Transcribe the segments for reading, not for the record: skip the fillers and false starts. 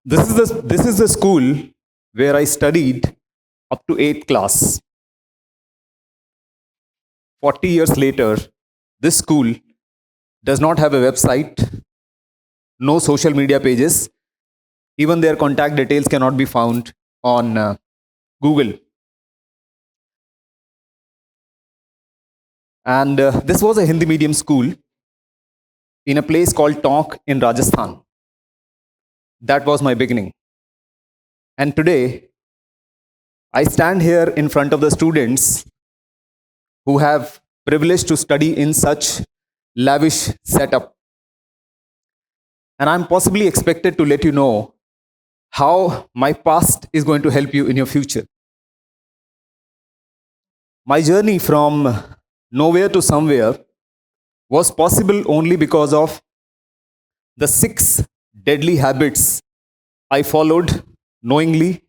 This is the school where I studied up to 8th class. 40 years later, this school does not have a website, no social media pages, even their contact details cannot be found on Google. And this was a Hindi medium school in a place called Tonk in Rajasthan. That was my beginning. And today, I stand here in front of the students who have privilege to study in such lavish setup. And I'm possibly expected to let you know how my past is going to help you in your future. My journey from nowhere to somewhere was possible only because of the 6 deadly habits I followed knowingly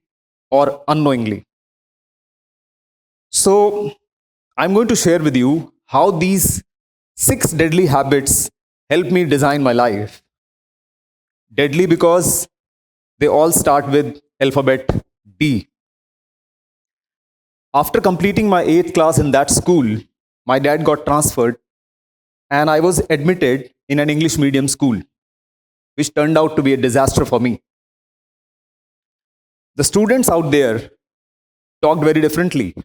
or unknowingly. So, I'm going to share with you how these 6 deadly habits help me design my life. Deadly because they all start with alphabet D. After completing my 8th class in that school, my dad got transferred and I was admitted in an English medium school, which turned out to be a disaster for me. The students out there talked very differently.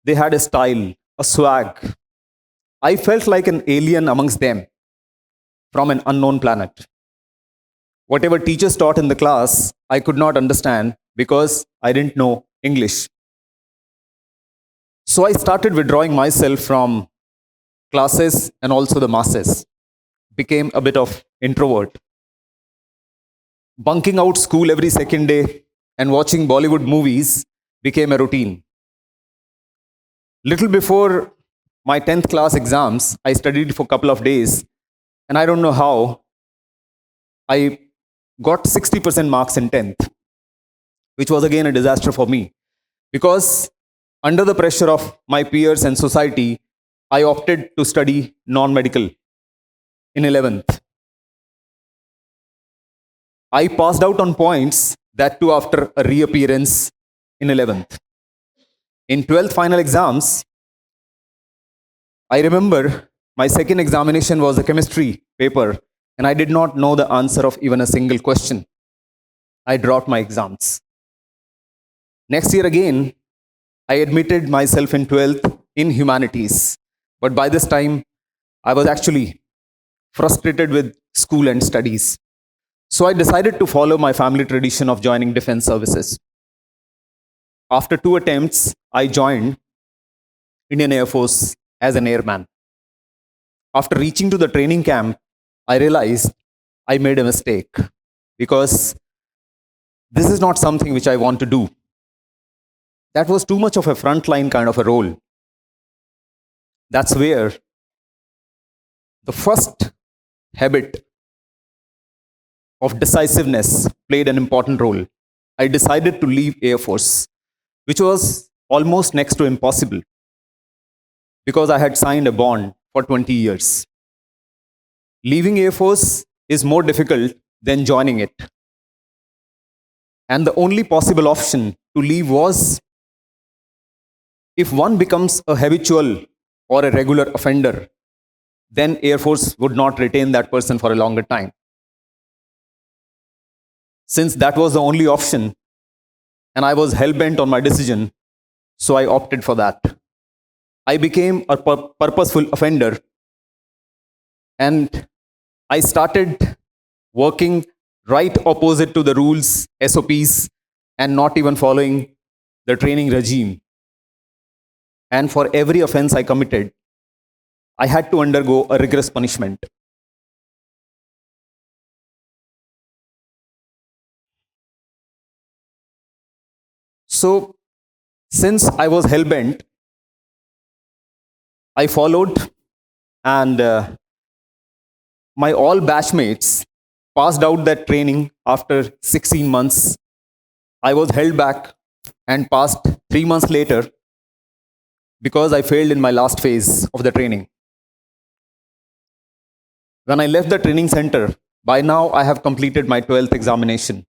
They had a style, a swag. I felt like an alien amongst them from an unknown planet. Whatever teachers taught in the class, I could not understand because I didn't know English. So I started withdrawing myself from classes and also the masses. Became a bit of introvert. Bunking out school every second day and watching Bollywood movies became a routine. Little before my 10th class exams, I studied for a couple of days, and I don't know how, I got 60% marks in 10th, which was again a disaster for me. Because under the pressure of my peers and society, I opted to study non-medical in 11th. I passed out on points, that too after a reappearance in 11th. In 12th final exams, I remember my second examination was a chemistry paper and I did not know the answer of even a single question. I dropped my exams. Next year again, I admitted myself in 12th in humanities. But by this time, I was actually frustrated with school and studies. So I decided to follow my family tradition of joining defense services. After 2 attempts, I joined Indian Air Force as an airman. After reaching to the training camp, I realized I made a mistake because this is not something which I want to do. That was too much of a frontline kind of a role. That's where the first habit of decisiveness played an important role. I decided to leave Air Force, which was almost next to impossible because I had signed a bond for 20 years. Leaving Air Force is more difficult than joining it. And the only possible option to leave was if one becomes a habitual or a regular offender, then Air Force would not retain that person for a longer time. Since that was the only option, and I was hell-bent on my decision, so I opted for that. I became a purposeful offender, and I started working right opposite to the rules, SOPs, and not even following the training regime. And for every offense I committed, I had to undergo a rigorous punishment. So, since I was hell-bent, I followed, and my all batchmates passed out that training after 16 months. I was held back and passed 3 months later because I failed in my last phase of the training. When I left the training center, by now I have completed my 12th examination.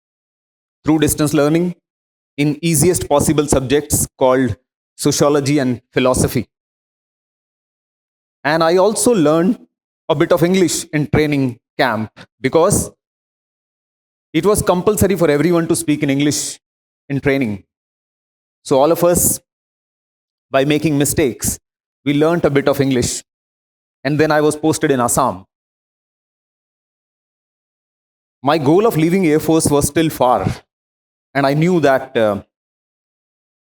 through distance learning in easiest possible subjects called sociology and philosophy. And I also learned a bit of English in training camp because it was compulsory for everyone to speak in English in training. So all of us, by making mistakes, we learned a bit of English. And then I was posted in Assam. My goal of leaving Air Force was still far. And I knew that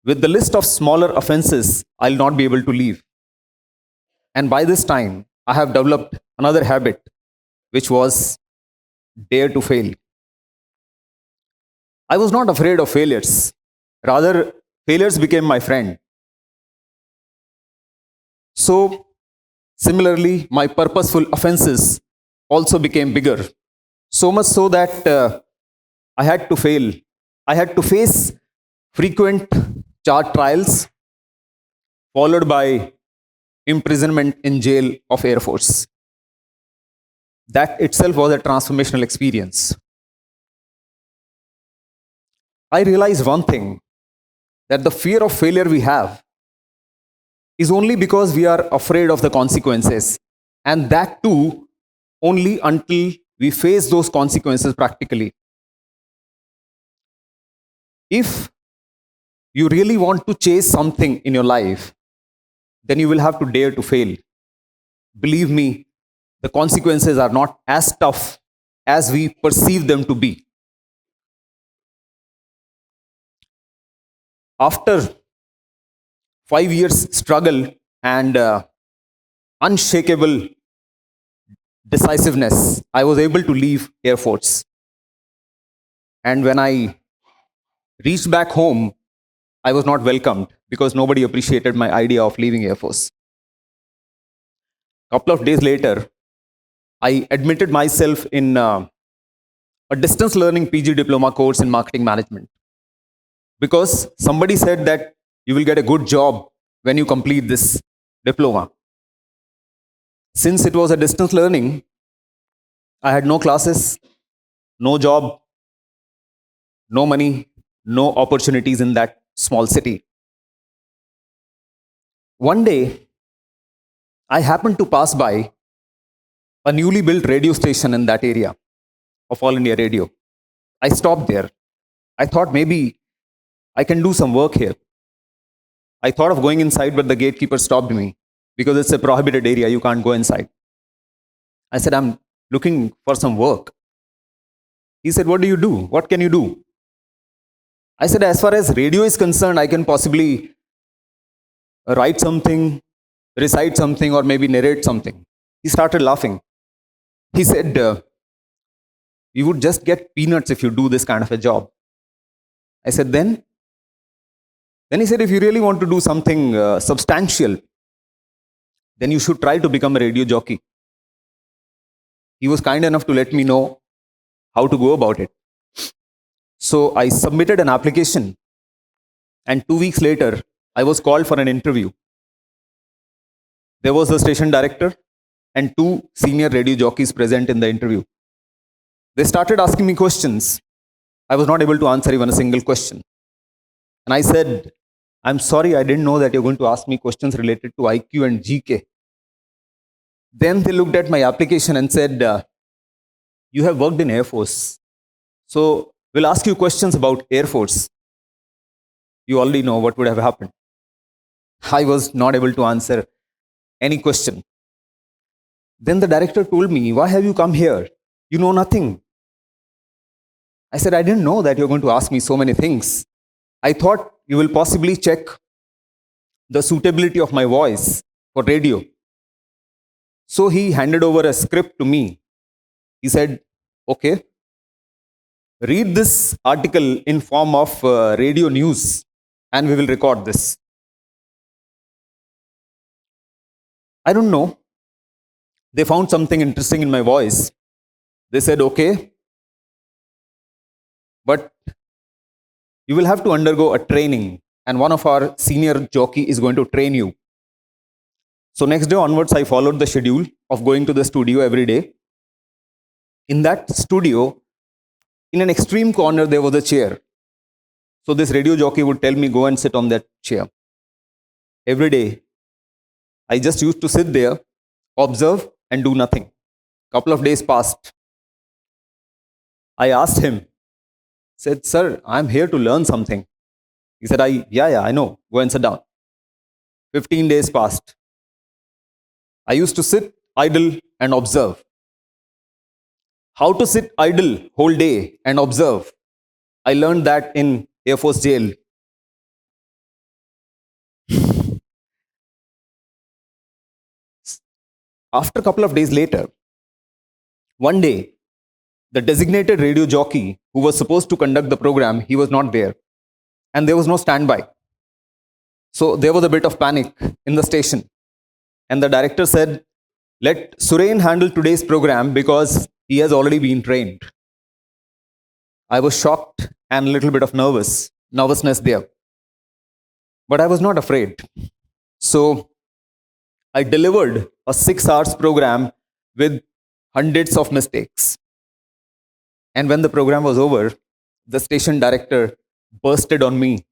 with the list of smaller offenses, I'll not be able to leave. And by this time, I have developed another habit, which was dare to fail. I was not afraid of failures. Rather, failures became my friend. So, similarly, my purposeful offenses also became bigger. So much so that I had to fail. I had to face frequent charge trials, followed by imprisonment in jail of Air Force. That itself was a transformational experience. I realized one thing, that the fear of failure we have is only because we are afraid of the consequences. And that too, only until we face those consequences practically. If you really want to chase something in your life, then you will have to dare to fail. Believe me, the consequences are not as tough as we perceive them to be. After 5 years struggle and unshakable decisiveness, I was able to leave Air Force. And when I reached back home, I was not welcomed because nobody appreciated my idea of leaving Air Force. A couple of days later, I admitted myself in a distance learning PG diploma course in marketing management because somebody said that you will get a good job when you complete this diploma. Since it was a distance learning, I had no classes, no job, no money, no opportunities in that small city. One day, I happened to pass by a newly built radio station in that area of All India Radio. I stopped there. I thought maybe I can do some work here. I thought of going inside, but the gatekeeper stopped me because it's a prohibited area. You can't go inside. I said, I'm looking for some work. He said, what do you do? What can you do? I said, as far as radio is concerned, I can possibly write something, recite something, or maybe narrate something. He started laughing. He said, you would just get peanuts if you do this kind of a job. I said, then? Then he said, if you really want to do something substantial, then you should try to become a radio jockey. He was kind enough to let me know how to go about it. So I submitted an application, and 2 weeks later, I was called for an interview. There was the station director and 2 senior radio jockeys present in the interview. They started asking me questions. I was not able to answer even a single question. And I said, I'm sorry, I didn't know that you're going to ask me questions related to IQ and GK. Then they looked at my application and said, you have worked in Air Force. So we'll ask you questions about Air Force. You already know what would have happened. I was not able to answer any question. Then the director told me, why have you come here? You know nothing. I said, I didn't know that you're going to ask me so many things. I thought you will possibly check the suitability of my voice for radio. So he handed over a script to me. He said, okay, read this article in form of radio news and we will record this. I don't know. They found something interesting in my voice. They said, okay, but you will have to undergo a training and one of our senior jockey is going to train you. So next day onwards, I followed the schedule of going to the studio every day. In that studio, in an extreme corner, there was a chair So this radio jockey would tell me, go and sit on that chair. Every day, I just used to sit there, observe, and do nothing. Couple of days passed. I asked him, said, sir, I'm here to learn something. He said, yeah, I know. Go and sit down. 15 days passed. I used to sit idle and observe. How to sit idle whole day and observe? I learned that in Air Force jail. After a couple of days later, one day, the designated radio jockey who was supposed to conduct the program, he was not there. And there was no standby. So there was a bit of panic in the station. And the director said, let Suren handle today's program because he has already been trained. I was shocked and a little bit of nervousness there. But I was not afraid. So I delivered a 6 hours program with hundreds of mistakes. And when the program was over, the station director bursted on me,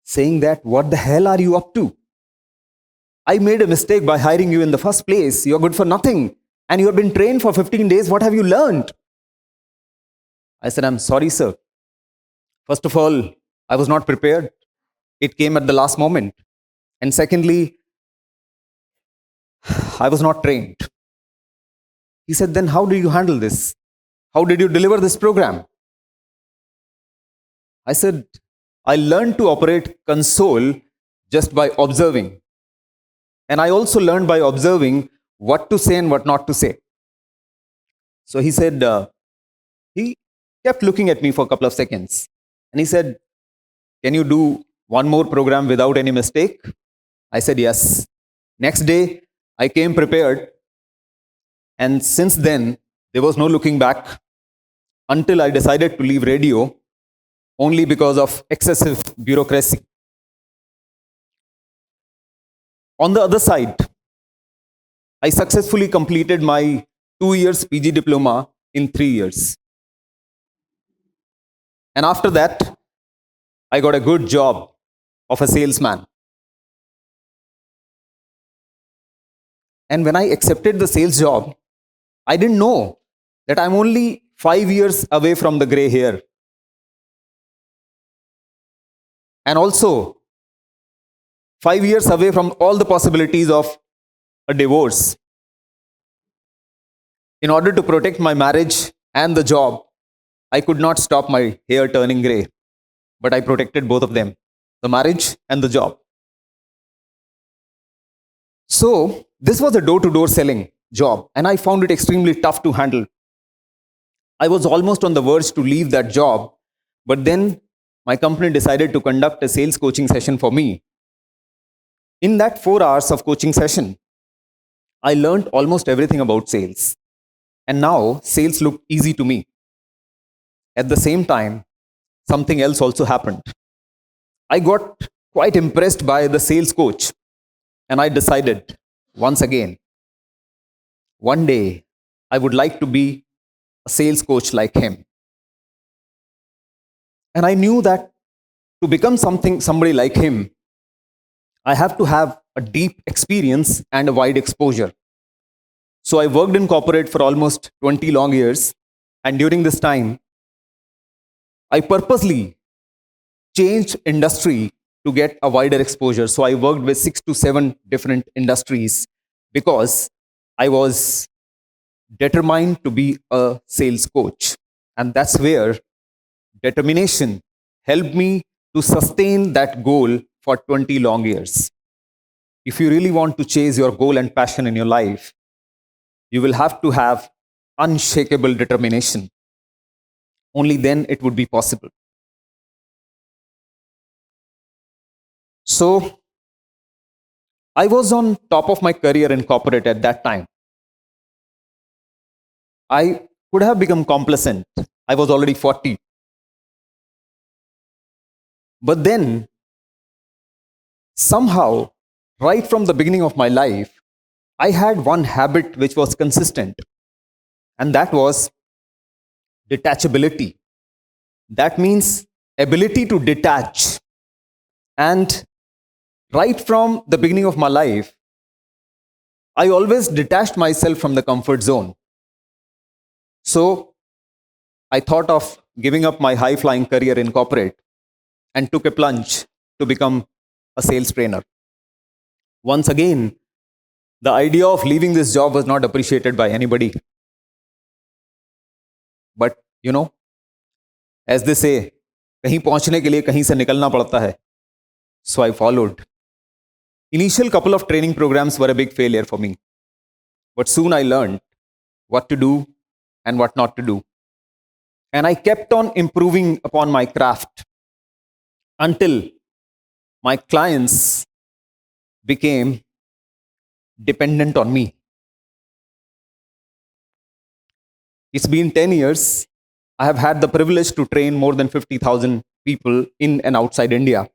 saying that, what the hell are you up to? I made a mistake by hiring you in the first place. You're good for nothing. And you have been trained for 15 days. What have you learned? I said, I'm sorry, sir. First of all, I was not prepared. It came at the last moment. And secondly, I was not trained. He said, then how did you handle this? How did you deliver this program? I said, I learned to operate console just by observing. And I also learned by observing what to say and what not to say. So he said, he kept looking at me for a couple of seconds. And he said, can you do one more program without any mistake? I said, yes. Next day, I came prepared. And since then, there was no looking back until I decided to leave radio only because of excessive bureaucracy. On the other side, I successfully completed my 2 years PG diploma in 3 years. And after that, I got a good job of a salesman. And when I accepted the sales job, I didn't know that I'm only 5 years away from the gray hair. And also, 5 years away from all the possibilities of a divorce. In order to protect my marriage and the job, I could not stop my hair turning gray, but I protected both of them, the marriage and the job. So this was a door-to-door selling job, and I found it extremely tough to handle. I was almost on the verge to leave that job, but then my company decided to conduct a sales coaching session for me. In that 4 hours of coaching session, I learned almost everything about sales. And now sales looked easy to me. At the same time, something else also happened. I got quite impressed by the sales coach, and I decided once again, one day I would like to be a sales coach like him. And I knew that to become somebody like him, I have to have a deep experience and a wide exposure. So I worked in corporate for almost 20 long years. And during this time, I purposely changed industry to get a wider exposure. So I worked with 6 to 7 different industries because I was determined to be a sales coach. And that's where determination helped me to sustain that goal for 20 long years. If you really want to chase your goal and passion in your life, you will have to have unshakable determination. Only then it would be possible. So, I was on top of my career in corporate at that time. I could have become complacent. I was already 40. But then, somehow, right from the beginning of my life, I had one habit which was consistent, and that was detachability. That means ability to detach. And right from the beginning of my life, I always detached myself from the comfort zone. So I thought of giving up my high flying career in corporate and took a plunge to become a sales trainer. Once again, the idea of leaving this job was not appreciated by anybody. But as they say, कहीं पहुंचने के लिए कहीं से निकलना पड़ता है. So I followed. Initial couple of training programs were a big failure for me. But soon I learned what to do and what not to do. And I kept on improving upon my craft until my clients became dependent on me. It's been 10 years. I have had the privilege to train more than 50,000 people in and outside India.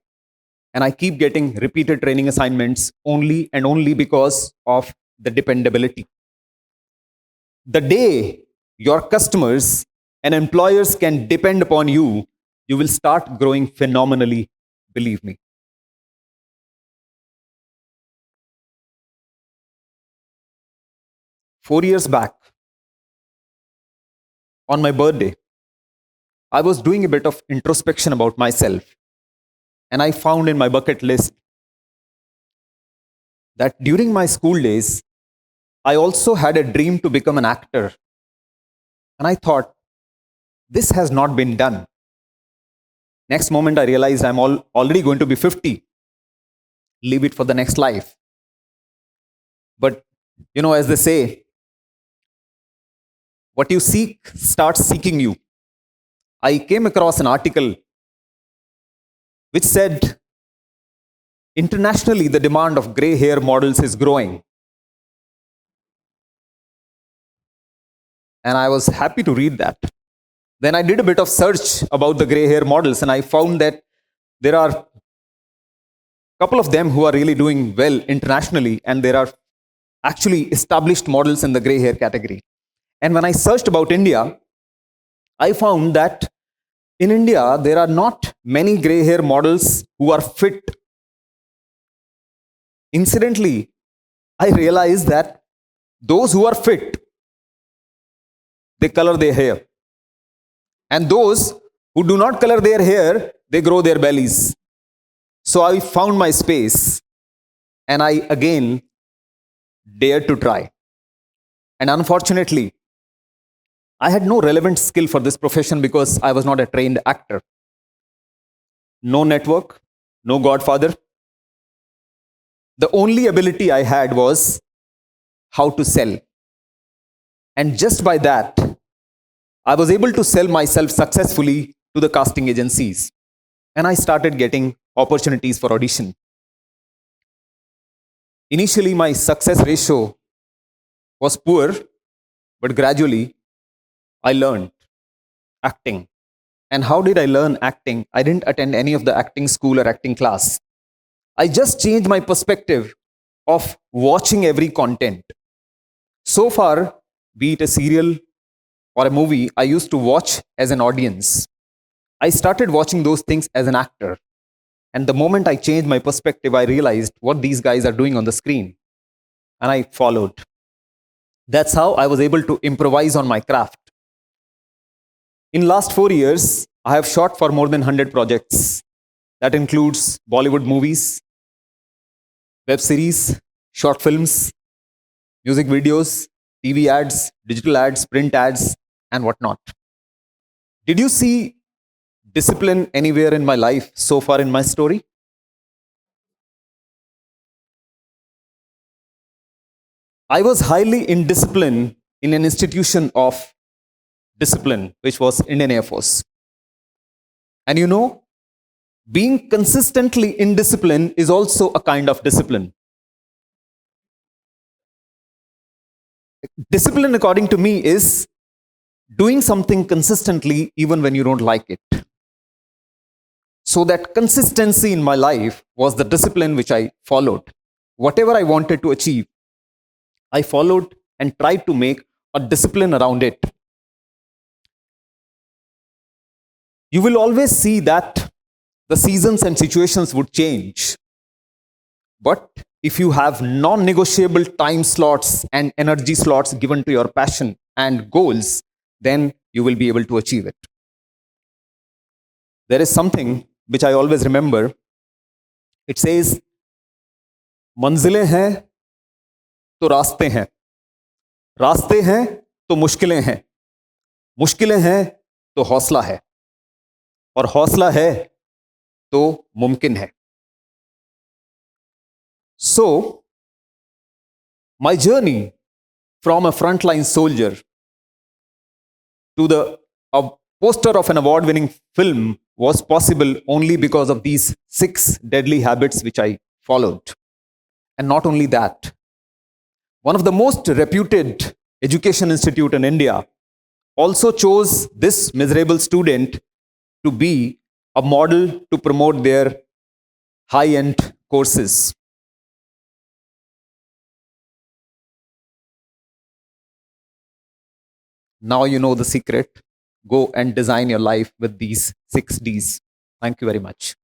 And I keep getting repeated training assignments only and only because of the dependability. The day your customers and employers can depend upon you, you will start growing phenomenally, believe me. Four years back, on my birthday, I was doing a bit of introspection about myself. And I found in my bucket list that during my school days, I also had a dream to become an actor. And I thought, this has not been done. Next moment, I realized I'm already going to be 50. Leave it for the next life. But, as they say, what you seek starts seeking you. I came across an article which said, internationally, the demand of gray hair models is growing. And I was happy to read that. Then I did a bit of search about the gray hair models, and I found that there are a couple of them who are really doing well internationally, and there are actually established models in the gray hair category. And when I searched about India, I found that in India, there are not many gray hair models who are fit. Incidentally, I realized that those who are fit, they color their hair. And those who do not color their hair, they grow their bellies. So I found my space, and I again dared to try. And unfortunately, I had no relevant skill for this profession because I was not a trained actor. No network, no godfather. The only ability I had was how to sell. And just by that, I was able to sell myself successfully to the casting agencies. And I started getting opportunities for audition. Initially, my success ratio was poor, but gradually, I learned acting. And how did I learn acting? I didn't attend any of the acting school or acting class. I just changed my perspective of watching every content. So far, be it a serial or a movie, I used to watch as an audience. I started watching those things as an actor. And the moment I changed my perspective, I realized what these guys are doing on the screen. And I followed. That's how I was able to improvise on my craft. In last 4 years, I have shot for more than 100 projects. That includes Bollywood movies, web series, short films, music videos, TV ads, digital ads, print ads, and whatnot. Did you see discipline anywhere in my life so far in my story? I was highly indisciplined in an institution of discipline, which was Indian Air Force. And being consistently indisciplined is also a kind of discipline. Discipline, according to me, is doing something consistently even when you don't like it. So that consistency in my life was the discipline which I followed. Whatever I wanted to achieve, I followed and tried to make a discipline around it. you will always see that the seasons and situations would change. But if you have non-negotiable time slots and energy slots given to your passion and goals, then you will be able to achieve it. There is something which I always remember. It says, मंजिलें हैं तो रास्ते हैं, रास्ते हैं तो मुश्किलें हैं, मुश्किलें हैं तो हौसला है, और हौसला है तो मुमकिन है. So, my journey from a frontline soldier to the poster of an award-winning film was possible only because of these 6 deadly habits which I followed. And not only that, one of the most reputed education institute in India also chose this miserable student to be a model to promote their high-end courses. Now you know the secret. Go and design your life with these 6 Ds. Thank you very much.